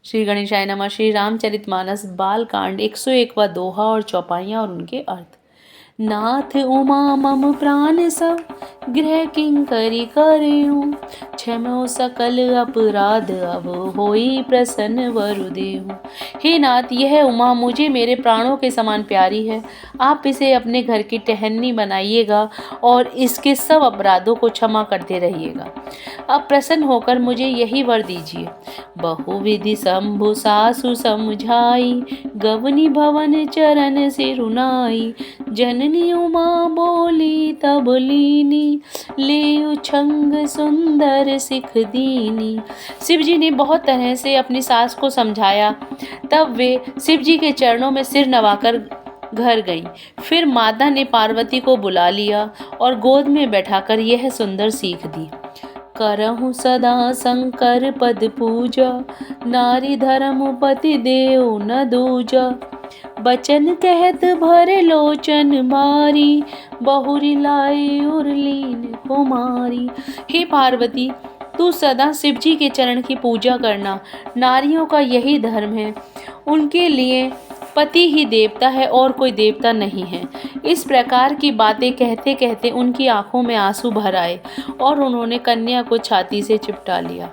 श्री गणेशाय नमः। श्री रामचरितमानस बालकांड 101वां दोहा और चौपाइयाँ और उनके अर्थ। नाथ उमा मम प्राण सब गृह किंकरी करेऊँ, क्षमो सकल अपराध अब होई प्रसन्न वरुदेहूँ। हे नाथ, यह उमा मुझे मेरे प्राणों के समान प्यारी है। आप इसे अपने घर की टहन्नी बनाइएगा और इसके सब अपराधों को क्षमा करते रहिएगा। अब प्रसन्न होकर मुझे यही वर दीजिए। बहुविधि शंभु सासु समझाई, गवनी भवन चरण सिरुनाई। जननी उमा बोली तब लीनी, ले छंग सुंदर सिख दीनी। शिव जी ने बहुत तरह से अपनी सास को समझाया। तब वे शिव जी के चरणों में सिर नवाकर घर गईं। फिर माता ने पार्वती को बुला लिया और गोद में बैठाकर यह सुंदर सीख दी। करहु सदा शंकर पद पूजा, नारी धर्म पति देव न दूजा। बचन कहत भरे लोचन बारी, बहुरी लाई उर्लीन कुमारी। हे पार्वती, तू सदा शिव जी के चरण की पूजा करना। नारियों का यही धर्म है। उनके लिए पति ही देवता है और कोई देवता नहीं है। इस प्रकार की बातें कहते कहते उनकी आंखों में आंसू भर आए और उन्होंने कन्या को छाती से चिपटा लिया।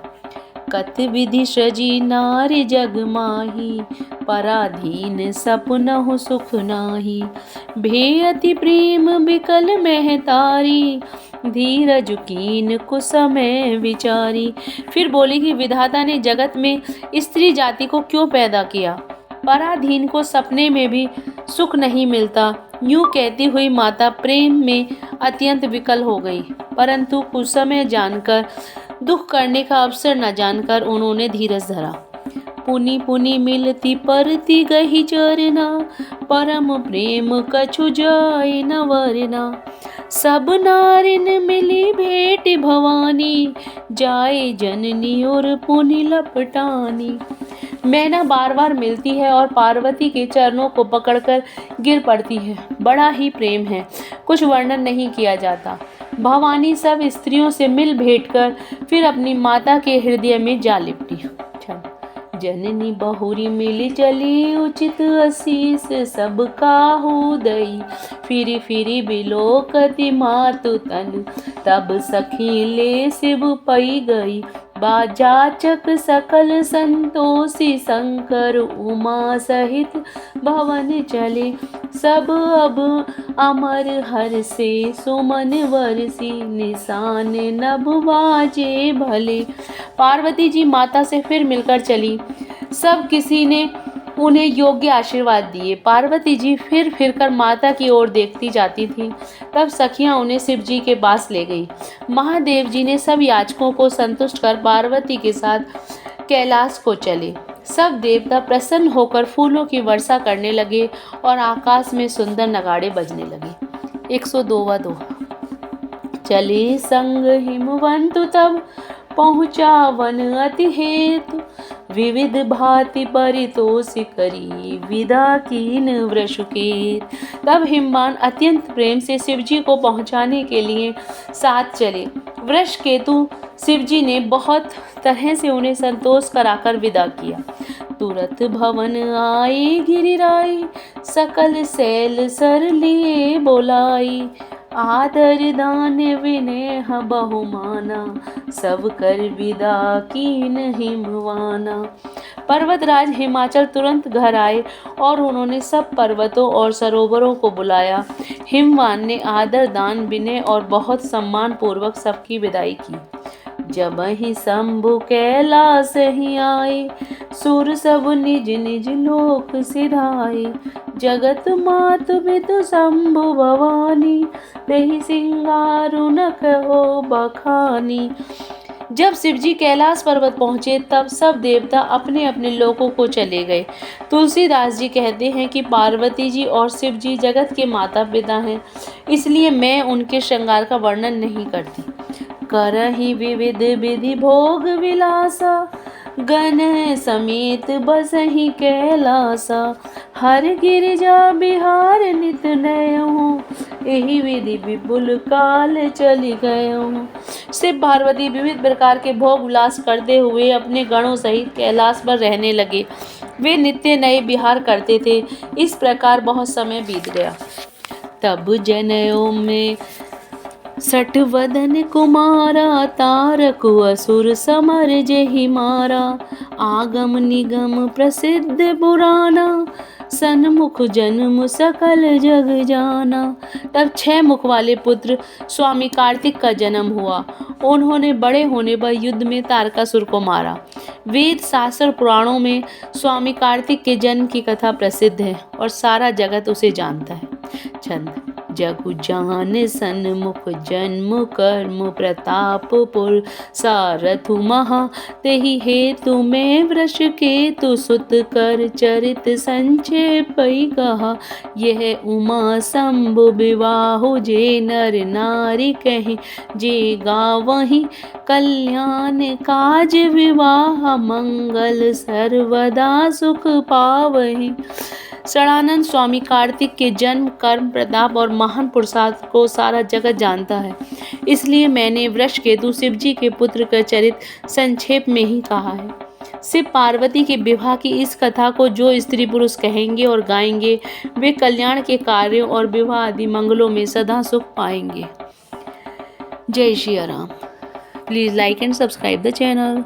कत विधि सजी नारी जग माही, पराधीन सपनहु सुख नाही। भेयति प्रेम बिकल महतारी, धीरज कीन कुसमय विचारी। फिर बोली कि विधाता ने जगत में स्त्री जाति को क्यों पैदा किया। पराधीन को सपने में भी सुख नहीं मिलता। यूं कहती हुई माता प्रेम में अत्यंत विकल हो गई, परंतु कुसमय जानकर, दुख करने का अवसर न जानकर उन्होंने धीरज धरा। पुनि पुनि मिलती परती गही चरना, परम प्रेम कछु जाय न वरना। सब नारिन मिली भेट भवानी, जाए जननी और पुनि लपटानी। मैना बार बार मिलती है और पार्वती के चरणों को पकड़कर गिर पड़ती है। बड़ा ही प्रेम है, कुछ वर्णन नहीं किया जाता। भवानी सब स्त्रियों से मिल भेंट कर फिर अपनी माता के हृदय में जा लिपटी। जननी बहुरी मिली चली, उचित आशीष सब काहू दई। फिरी फिरी बिलोकति मातु तन, तब सखी ले शिव पई गई। बाजाचक सकल संतोषी, शंकर उमा सहित भवन चले। सब अब अमर हर से सुमन वरसी, निशान नभ बाजे भले। पार्वती जी माता से फिर मिलकर चली। सब किसी ने उन्हें योग्य आशीर्वाद दिए। पार्वती जी फिर फिर कर माता की ओर देखती जाती थीं। तब सखियां उन्हें शिव जी के पास ले गई। महादेव जी ने सब याचकों को संतुष्ट कर पार्वती के साथ कैलाश को चले। सब देवता प्रसन्न होकर फूलों की वर्षा करने लगे और आकाश में सुंदर नगाड़े बजने लगे। 102वां दोहा। चले संग हिमवंतु तब, पहुँचा वन अति हेतु। विविध भांति परितोष करी, विदा कीन वृषकेत। तब हिमवान अत्यंत प्रेम से शिवजी को पहुंचाने के लिए साथ चले। वृषकेतु शिवजी ने बहुत तरह से उन्हें संतोष कराकर विदा किया। तुरत भवन आए गिरिराई, सकल शैल सर लिए बोलाई। आदर दान विनय बहुमाना, सब कर विदा कीन हिमवाना। पर्वतराज हिमाचल तुरंत घर आए और उन्होंने सब पर्वतों और सरोवरों को बुलाया। हिमवान ने आदर दान विनय और बहुत सम्मान पूर्वक सबकी विदाई की। जब ही शंभु कैलाश ही आए, सुर सब निज निज लोक सिधाए। जगत मातु बितु शंभु भवानी, देहि सिंगारु न कहो बखानी। जब शिवजी कैलाश पर्वत पहुँचे तब सब देवता अपने अपने लोकों को चले गए। तुलसीदास जी कहते हैं कि पार्वती जी और शिव जी जगत के माता पिता हैं, इसलिए मैं उनके श्रृंगार का वर्णन नहीं करती। करहि विविध विधि भोग विलासा, गण समेत बसहि कैलासा। हर गिरिजा बिहार नित नयहु, यही विधि विपुल काल चली गयो। शिव पार्वती विविध प्रकार के भोग विलास करते हुए अपने गणों सहित कैलाश पर रहने लगे। वे नित्य नए विहार करते थे। इस प्रकार बहुत समय बीत गया। तब जनयों में सठ वदन कुमारा, तारक असुर समर जेहि मारा। आगम निगम प्रसिद्ध पुराना, सन्मुख जन्म सकल जग जाना। तब 6 मुख वाले पुत्र स्वामी कार्तिक का जन्म हुआ। उन्होंने बड़े होने पर युद्ध में तारकासुर को मारा। वेद शास्त्र पुराणों में स्वामी कार्तिक के जन्म की कथा प्रसिद्ध है और सारा जगत उसे जानता है। छंद। जगु जान सन्मुख जन्म कर्म प्रताप पुर सारथु महा। तेहि हेतु में वृष केतु सुत कर चरित संक्षेप कहा। यह उमा शंभु विवाहु जे नर नारी कहीं। जे गावहीं कल्याण काज विवाह, मंगल सर्वदा सुख पावहीं। षडानंद स्वामी कार्तिक के जन्म, कर्म, प्रताप और महान पुरुषार्थ को सारा जगत जानता है। इसलिए मैंने वृषकेतु शिवजी के पुत्र का चरित्र संक्षेप में ही कहा है। शिव पार्वती के विवाह की इस कथा को जो स्त्री पुरुष कहेंगे और गाएंगे, वे कल्याण के कार्यों और विवाह आदि मंगलों में सदा सुख पाएंगे। जय Shri Ram. Please like and subscribe the channel.